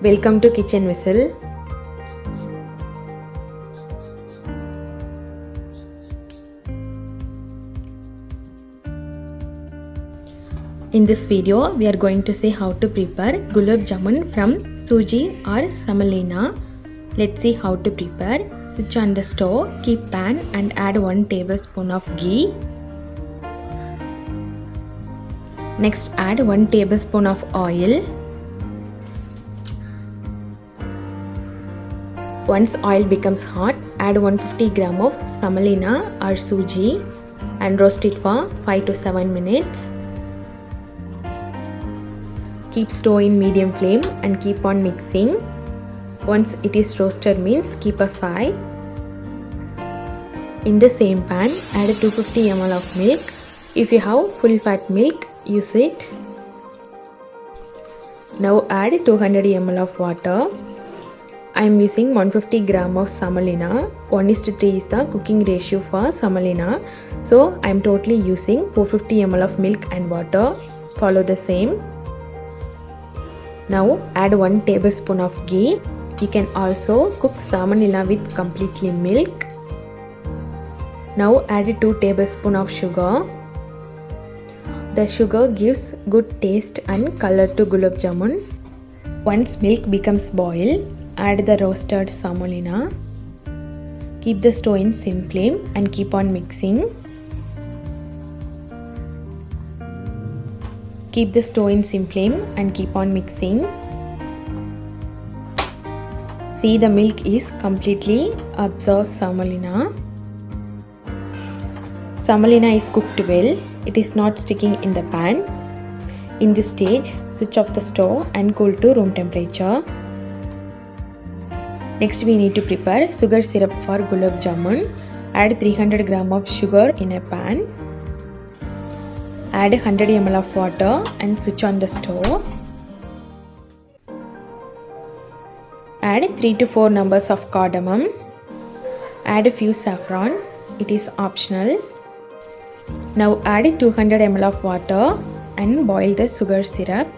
Welcome to Kitchen Whistle. In this video, we are going to see how to prepare gulab jamun from suji or semolina. Let's see how to prepare. Switch on the stove, keep pan and add 1 tablespoon of ghee. Next add 1 tablespoon of oil. Once oil becomes hot, add 150 gram of semolina or suji and roast it for 5 to 7 minutes. Keep stove in medium flame and keep on mixing. Once it is roasted means keep aside. In the same pan, add 250 ml of milk. If you have full fat milk, use it. Now add 200 ml of water. I am using 150 gram of semolina. 1:3 is the cooking ratio for semolina. So I am totally using 450 ml of milk and water. Follow the same. Now add 1 tablespoon of ghee. You can also cook semolina with completely milk. Now add 2 tablespoons of sugar. The sugar gives good taste and color to gulab jamun. Once milk becomes boiled, add the roasted semolina. Keep the stove in sim flame and keep on mixing. Keep the stove in sim flame and keep on mixing. See, the milk is completely absorbed semolina. Semolina is cooked well. It is not sticking in the pan. In this stage, switch off the stove and cool to room temperature. Next we need to prepare sugar syrup for gulab jamun. Add 300 gram of sugar in a pan. Add 100 ml of water and switch on the stove. Add 3 to 4 numbers of cardamom. Add a few saffron. It is optional. Now add 200 ml of water and boil the sugar syrup.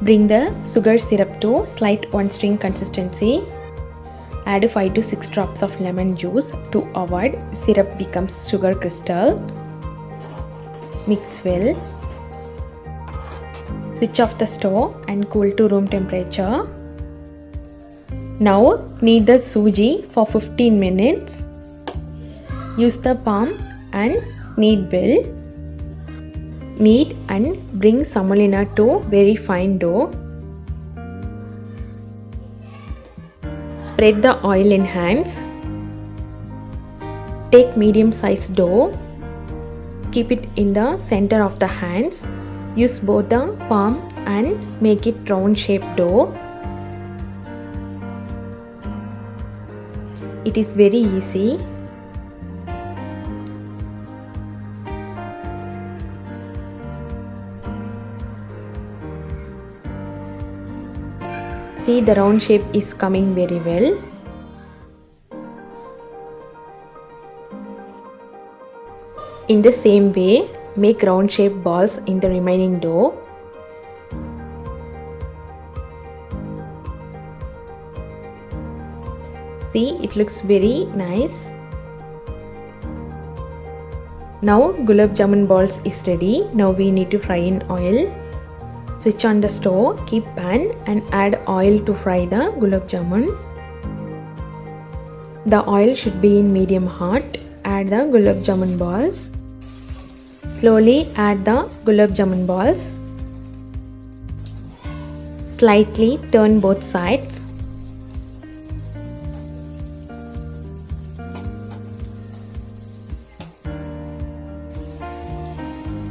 Bring the sugar syrup to slight one-string consistency. Add 5 to 6 drops of lemon juice to avoid syrup becomes sugar crystal. Mix well. Switch off the stove and cool to room temperature. Now knead the suji for 15 minutes. Use the palm and knead well. Knead and bring semolina to very fine dough. Spread the oil in hands. Take medium sized dough. Keep it in the center of the hands. Use both the palm and make it round shaped dough. It is very easy. See, the round shape is coming very well. In the same way, make round shaped balls in the remaining dough. See, it looks very nice. Now gulab jamun balls is ready. Now we need to fry in oil. Switch on the stove, keep pan and add oil to fry the gulab jamun. The oil should be in medium hot. Add the gulab jamun balls. Slowly add the gulab jamun balls. Slightly turn both sides.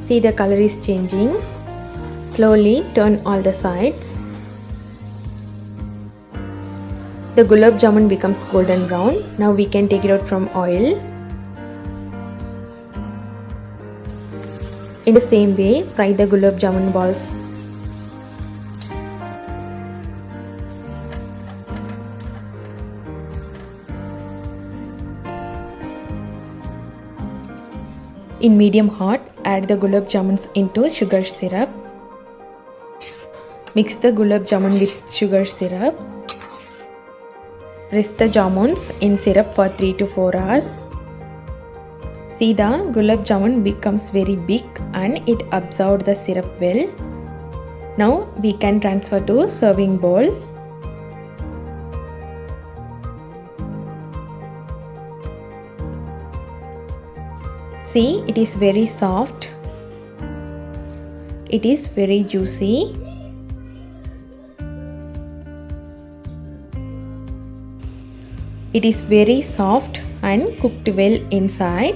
See, the color is changing. Slowly turn all the sides. The gulab jamun becomes golden brown. Now we can take it out from oil. In the same way, fry the gulab jamun balls. In medium hot, add the gulab jamuns into sugar syrup. Mix the gulab jamun with sugar syrup. Rest the jamuns in syrup for 3 to 4 hours. See, the gulab jamun becomes very big and it absorbs the syrup well. Now we can transfer to serving bowl. See, it is very soft. It is very juicy. It is very soft and cooked well inside.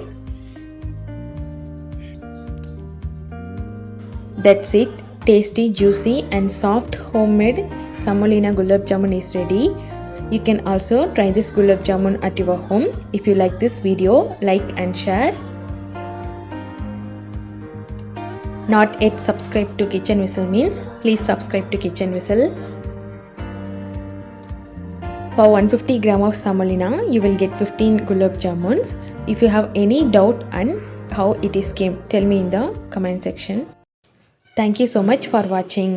That's it. Tasty, juicy and soft homemade semolina gulab jamun is ready. You can also try this gulab jamun at your home. If you like this video, like and share. Not yet subscribed to Kitchen Whistle means please subscribe to Kitchen Whistle. For 150 gram of semolina, you will get 15 gulab jamuns. If you have any doubt on how it is came, tell me in the comment section. Thank you so much for watching.